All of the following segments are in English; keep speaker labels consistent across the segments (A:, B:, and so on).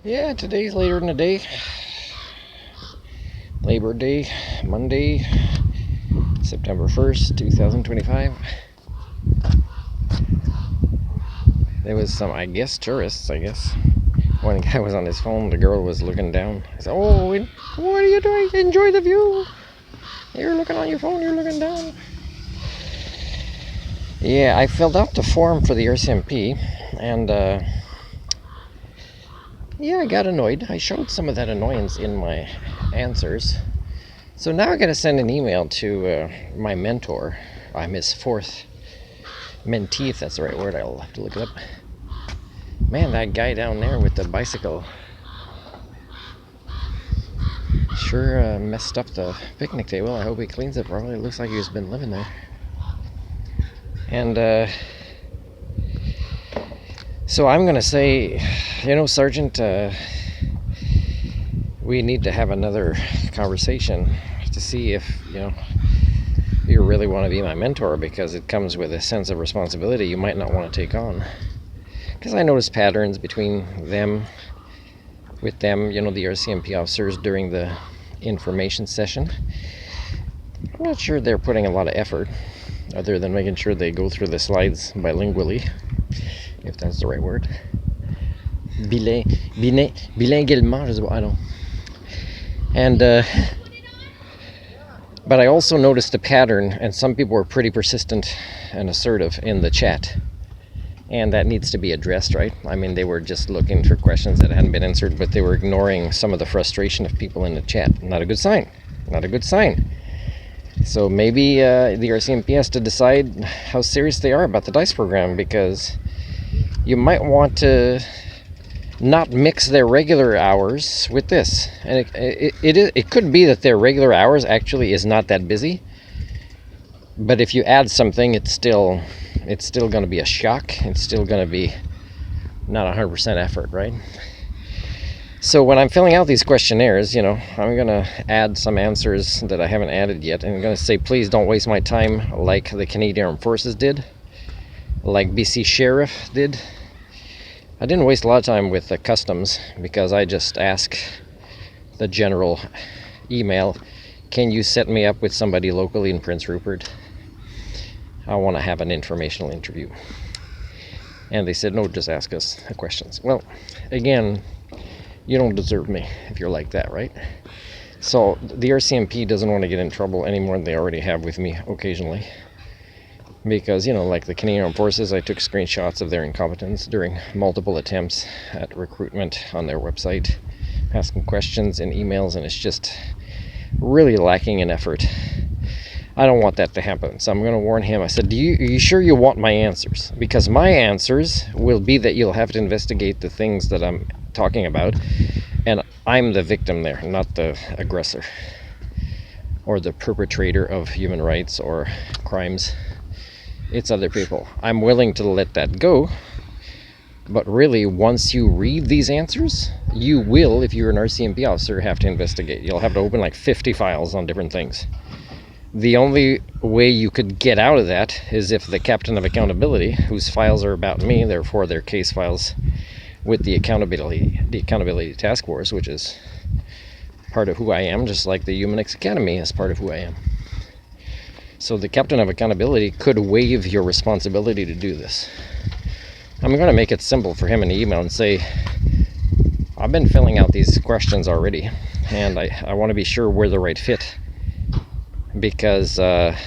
A: Yeah, today's later in the day. Labor Day, Monday, September 1st, 2025. There was some, I guess, tourists, One guy was on his phone, the girl was looking down. I said, "Oh, what are you doing? Enjoy the view. You're looking on your phone, you're looking down." Yeah, I filled out the form for the RCMP, and yeah, I got annoyed. I showed some of that annoyance in my answers. So now I gotta send an email to my mentor. I'm his fourth mentee, if that's the right word. I'll have to look it up. Man, that guy down there with the bicycle sure messed up the picnic table. I hope he cleans it properly. It looks like he's been living there. And so I'm gonna say, Sergeant, we need to have another conversation to see if, you really want to be my mentor, because it comes with a sense of responsibility you might not want to take on. Because I noticed patterns with them, the RCMP officers during the information session. I'm not sure they're putting a lot of effort, other than making sure they go through the slides bilingually, if that's the right word. Bilinguellement, I don't. And but I also noticed a pattern, and some people were pretty persistent and assertive in the chat. And that needs to be addressed, right? I mean, they were just looking for questions that hadn't been answered, but they were ignoring some of the frustration of people in the chat. Not a good sign. Not a good sign. So maybe the RCMP has to decide how serious they are about the DICE program, because you might want to not mix their regular hours with this. And it could be that their regular hours actually is not that busy, but if you add something, it's still going to be a shock. It's still going to be not 100% effort, right? So when I'm filling out these questionnaires, I'm going to add some answers that I haven't added yet, and I'm going to say, please don't waste my time like the Canadian Armed Forces did, like BC Sheriff did. I didn't waste a lot of time with the customs, because I just ask the general email, can you set me up with somebody locally in Prince Rupert? I want to have an informational interview. And they said, no, just ask us the questions. Well, again, you don't deserve me if you're like that, right? So the RCMP doesn't want to get in trouble any more than they already have with me occasionally. Because, like the Canadian Armed Forces, I took screenshots of their incompetence during multiple attempts at recruitment on their website, asking questions in emails, and it's just really lacking in effort. I don't want that to happen, so I'm going to warn him. I said, are you sure you want my answers? Because my answers will be that you'll have to investigate the things that I'm talking about, and I'm the victim there, not the aggressor or the perpetrator of human rights or crimes. It's other people. I'm willing to let that go, but really, once you read these answers, you will, if you're an RCMP officer, have to investigate. You'll have to open like 50 files on different things. The only way you could get out of that is if the captain of accountability, whose files are about me, therefore they're case files with the accountability task force, which is part of who I am, just like the Humanix Academy is part of who I am. So the captain of accountability could waive your responsibility to do this. I'm going to make it simple for him in the email and say, I've been filling out these questions already, and I want to be sure we're the right fit. Because, let's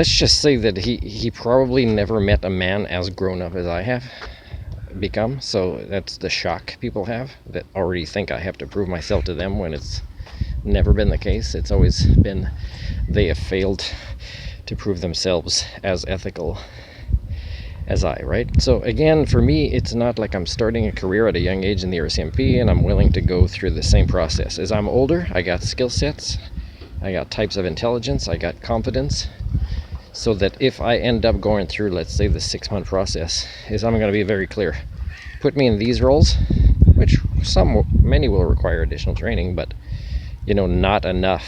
A: just say that he probably never met a man as grown up as I have become. So that's the shock people have, that already think I have to prove myself to them when it's never been the case. It's always been they have failed to prove themselves as ethical as I, right? So again, for me, it's not like I'm starting a career at a young age in the RCMP and I'm willing to go through the same process. As I'm older, I got skill sets, I got types of intelligence, I got confidence, so that if I end up going through, let's say, the 6-month process, I'm going to be very clear. Put me in these roles, which many will require additional training, but not enough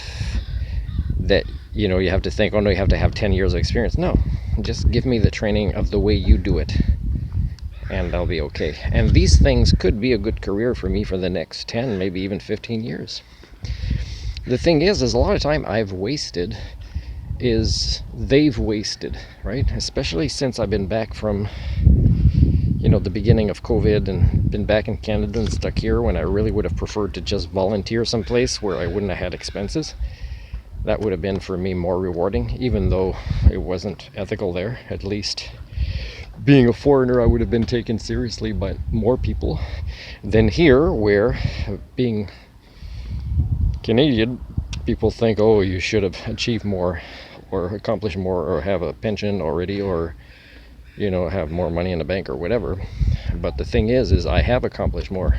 A: that you have to think, oh no, you have to have 10 years of experience. No, just give me the training of the way you do it, and I'll be okay. And these things could be a good career for me for the next 10, maybe even 15 years. The thing is a lot of time I've wasted is they've wasted, right? Especially since I've been back from, the beginning of COVID and been back in Canada and stuck here when I really would have preferred to just volunteer someplace where I wouldn't have had expenses. That would have been for me more rewarding, even though it wasn't ethical there. At least being a foreigner, I would have been taken seriously by more people than here, where being Canadian, people think, oh, you should have achieved more or accomplished more or have a pension already or have more money in the bank or whatever. But the thing is I have accomplished more.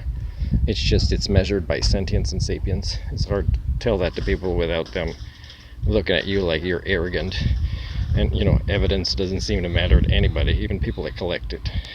A: It's measured by sentience and sapience. It's hard to tell that to people without them looking at you like you're arrogant. And evidence doesn't seem to matter to anybody, even people that collect it.